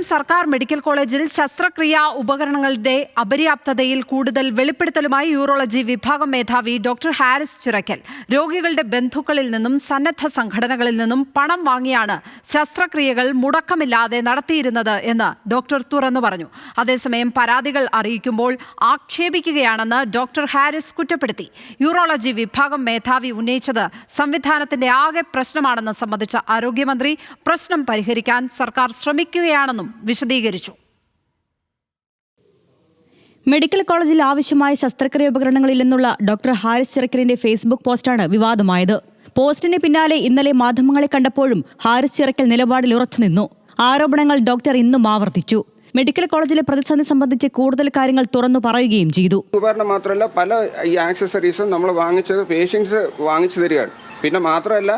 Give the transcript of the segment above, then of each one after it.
സർക്കാർ മെഡിക്കൽ കോളേജിൽ ശസ്ത്രക്രിയാ ഉപകരണങ്ങളുടെ അപര്യാപ്തതയിൽ കൂടുതൽ വെളിപ്പെടുത്തലുമായി യൂറോളജി വിഭാഗം മേധാവി ഡോക്ടർ ഹാരിസ് ചിറക്കൽ. രോഗികളുടെ ബന്ധുക്കളിൽ നിന്നും സന്നദ്ധ സംഘടനകളിൽ നിന്നും പണം വാങ്ങിയാണ് ശസ്ത്രക്രിയകൾ മുടക്കമില്ലാതെ നടത്തിയിരുന്നത് എന്ന് ഡോക്ടർ തുറന്നു പറഞ്ഞു. അതേസമയം പരാതികൾ അറിയിക്കുമ്പോൾ ആക്ഷേപിക്കുകയാണെന്ന് ഡോക്ടർ ഹാരിസ് കുറ്റപ്പെടുത്തി. യൂറോളജി വിഭാഗം മേധാവി ഉന്നയിച്ചത് സംവിധാനത്തിന്റെ ആകെ പ്രശ്നമാണെന്ന് സംബന്ധിച്ച ആരോഗ്യമന്ത്രി പ്രശ്നം പരിഹരിക്കാൻ സർക്കാർ ശ്രമിക്കുകയാണെന്നും വിശദീകരിച്ചു. മെഡിക്കൽ കോളേജിൽ ആവശ്യമായ ശസ്ത്രക്രിയ ഉപകരണങ്ങളില്ലെന്നുള്ള ഡോക്ടർ ഹാരിസ് ചിറക്കലിന്റെ ഫേസ്ബുക്ക് പോസ്റ്റാണ് വിവാദമായത്. പോസ്റ്റിന് പിന്നാലെ ഇന്നലെ മാധ്യമങ്ങളെ കണ്ടപ്പോഴും ഹാരിസ് ചിറക്കൽ നിലപാടിൽ ഉറച്ചുനിന്നു. ആരോപണങ്ങൾ ഡോക്ടർ ഇന്നും ആവർത്തിച്ചു. മെഡിക്കൽ കോളേജിലെ പ്രതിസന്ധി സംബന്ധിച്ച് കൂടുതൽ കാര്യങ്ങൾ തുറന്നു പറയുകയും ചെയ്തു. ഉപകരണം മാത്രമല്ല, പല ഈ ആക്സസറീസും നമ്മൾ വാങ്ങിച്ചത് പേഷ്യൻസ് വാങ്ങിച്ചു തരികയാണ്. പിന്നെ മാത്രമല്ല,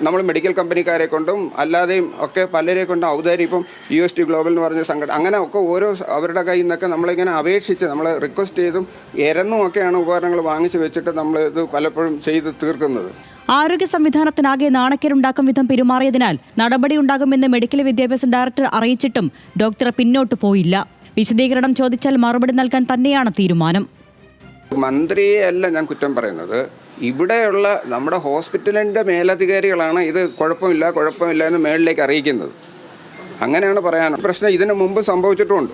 നമ്മൾ മെഡിക്കൽ കമ്പനിക്കാരെ കൊണ്ടും അല്ലാതെയും ഒക്കെ പലരെ കൊണ്ടും ഔദാര്യം, ഇപ്പം UST ഗ്ലോബൽ എന്ന് പറഞ്ഞ സംഘടന, അങ്ങനെ ഒക്കെ ഓരോ അവരുടെ കയ്യിൽ നിന്നൊക്കെ നമ്മളിങ്ങനെ അപേക്ഷിച്ച് നമ്മൾ റിക്വസ്റ്റ് ചെയ്തും എരന്നും ഒക്കെയാണ് ഉപകരണങ്ങൾ വാങ്ങിച്ചു വെച്ചിട്ട് നമ്മൾ ഇത് പലപ്പോഴും ചെയ്ത് തീർക്കുന്നത്. ആരോഗ്യ സംവിധാനത്തിനാകെ നാണക്കേടുണ്ടാക്കും വിധം പെരുമാറിയതിനാൽ നടപടിയുണ്ടാകുമെന്ന് മെഡിക്കൽ വിദ്യാഭ്യാസ ഡയറക്ടർ അറിയിച്ചിട്ടും ഡോക്ടർ പിന്നോട്ട് പോയില്ല. വിശദീകരണം ചോദിച്ചാൽ മറുപടി നൽകാൻ തന്നെയാണ് തീരുമാനം. മന്ത്രിയെ അല്ല ഞാൻ കുറ്റം പറയുന്നത്, ഇവിടെയുള്ള നമ്മുടെ ഹോസ്പിറ്റലിൻ്റെ മേലധികാരികളാണ് ഇത് കുഴപ്പമില്ല എന്ന് മേളിലേക്ക് അറിയിക്കുന്നത്. അങ്ങനെയാണ് പറയാൻ പ്രശ്നം. ഇതിനു മുമ്പ് സംഭവിച്ചിട്ടുമുണ്ട്.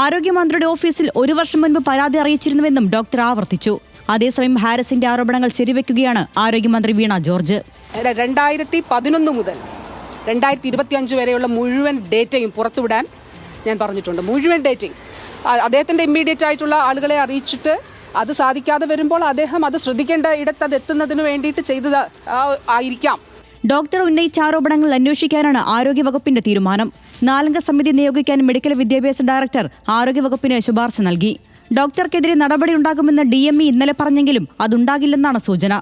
ആരോഗ്യമന്ത്രിയുടെ ഓഫീസിൽ 1 വർഷം മുൻപ് പരാതി അറിയിച്ചിരുന്നുവെന്നും ഡോക്ടർ ആവർത്തിച്ചു. അതേസമയം ഹാരിസിന്റെ ആരോപണങ്ങൾ ശരിവെക്കുകയാണ് ആരോഗ്യമന്ത്രി വീണ ജോർജ്. 2011 മുതൽ 2025 വരെയുള്ള മുഴുവൻ ഡേറ്റയും പുറത്തുവിടാൻ ഞാൻ പറഞ്ഞിട്ടുണ്ട്. മുഴുവൻ ഡേറ്റയും അദ്ദേഹത്തിന്റെ ഇമ്മീഡിയറ്റ് ആയിട്ടുള്ള ആളുകളെ അറിയിച്ചിട്ട് അത് സാധിക്കാതെ വരുമ്പോൾ അദ്ദേഹം അത് ശ്രദ്ധിക്കേണ്ട ഇടത്ത് അത് എത്തുന്നതിന് വേണ്ടിയിട്ട് ചെയ്തത് ആയിരിക്കാം. ഡോക്ടർ ഉന്നയിച്ച ആരോപണങ്ങൾ അന്വേഷിക്കാനാണ് ആരോഗ്യവകുപ്പിന്റെ തീരുമാനം. 4-അംഗ സമിതി നിയോഗിക്കാൻ മെഡിക്കൽ വിദ്യാഭ്യാസ ഡയറക്ടർ ആരോഗ്യവകുപ്പിന് ശുപാർശ നൽകി. ഡോക്ടർക്കെതിരെ നടപടിയുണ്ടാകുമെന്ന് DME ഇന്നലെ പറഞ്ഞെങ്കിലും അതുണ്ടാകില്ലെന്നാണ് സൂചന.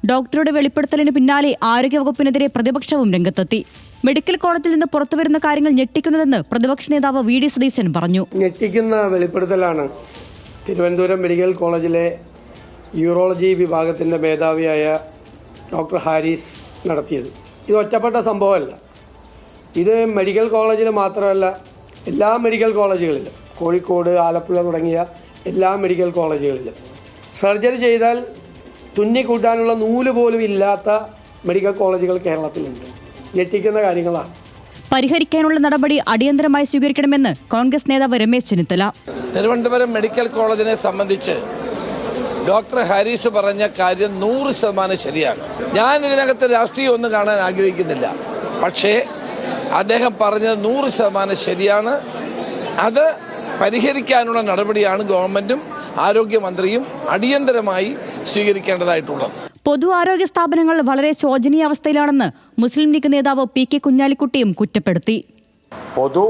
ഡോക്ടറുടെ വെളിപ്പെടുത്തലിന് പിന്നാലെ ആരോഗ്യവകുപ്പിനെതിരെ പ്രതിപക്ഷവും രംഗത്തെത്തി. മെഡിക്കൽ കോളേജിൽ നിന്ന് പുറത്തുവരുന്ന കാര്യങ്ങൾ ഞെട്ടിക്കുന്നതെന്ന് പ്രതിപക്ഷ നേതാവ് VD സതീശൻ പറഞ്ഞു. ഞെട്ടിക്കുന്ന വെളിപ്പെടുത്തലാണ് തിരുവനന്തപുരം മെഡിക്കൽ കോളേജിലെ യൂറോളജി വിഭാഗത്തിൻ്റെ മേധാവിയായ ഡോക്ടർ ഹാരിസ് നടത്തിയത്. ഇത് ഒറ്റപ്പെട്ട സംഭവമല്ല. ഇത് മെഡിക്കൽ കോളേജിൽ മാത്രമല്ല, എല്ലാ മെഡിക്കൽ കേരളത്തിലും, കോഴിക്കോട്, ആലപ്പുഴ തുടങ്ങിയ എല്ലാ മെഡിക്കൽ കോളേജുകളിലും സർജറി ചെയ്താൽ തുന്നിക്കൂട്ടാനുള്ള നൂല് പോലും ഇല്ലാത്ത മെഡിക്കൽ കോളേജുകൾ കേരളത്തിലുണ്ട്. ഞെട്ടിക്കുന്ന കാര്യങ്ങളാണ്. പരിഹരിക്കാനുള്ള നടപടി അടിയന്തരമായി സ്വീകരിക്കണമെന്ന് കോൺഗ്രസ് നേതാവ് രമേശ് ചെന്നിത്തല. തിരുവനന്തപുരം മെഡിക്കൽ കോളേജിനെ സംബന്ധിച്ച് ഡോക്ടർ ഹാരിസ് പറഞ്ഞ കാര്യം 100% ശരിയാണ്. ഞാൻ ഇതിനകത്ത് രാഷ്ട്രീയം ഒന്നും കാണാൻ ആഗ്രഹിക്കുന്നില്ല. പക്ഷേ അദ്ദേഹം പറഞ്ഞത് 100% ശരിയാണ്. അത് പരിഹരിക്കാനുള്ള നടപടിയാണ് ഗവൺമെന്റും ആരോഗ്യമന്ത്രിയും അടിയന്തരമായി സ്വീകരിക്കേണ്ടതായിട്ടുള്ളത്. പൊതു ആരോഗ്യ സ്ഥാപനങ്ങൾ വളരെ ശോചനീയ അവസ്ഥയിലാണെന്ന് മുസ്ലിം ലീഗ് നേതാവ് PK കുഞ്ഞാലിക്കുട്ടിയും കുറ്റപ്പെടുത്തി. പൊതു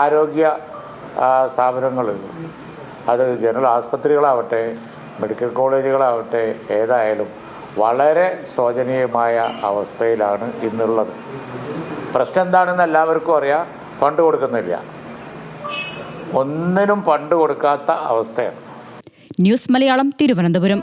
ആരോഗ്യ സ്ഥാപനങ്ങൾ, അത് ജനറൽ ആസ്പത്രികളാവട്ടെ മെഡിക്കൽ കോളേജുകളാവട്ടെ, ഏതായാലും വളരെ ശോചനീയമായ അവസ്ഥയിലാണ് ഇന്നുള്ളത്. പ്രശ്നം എന്താണെന്ന് എല്ലാവർക്കും അറിയാം. ഫണ്ട് കൊടുക്കുന്നില്ല, ഒന്നിനും ഫണ്ട് കൊടുക്കാത്ത അവസ്ഥയാണ്. ന്യൂസ് മലയാളം, തിരുവനന്തപുരം.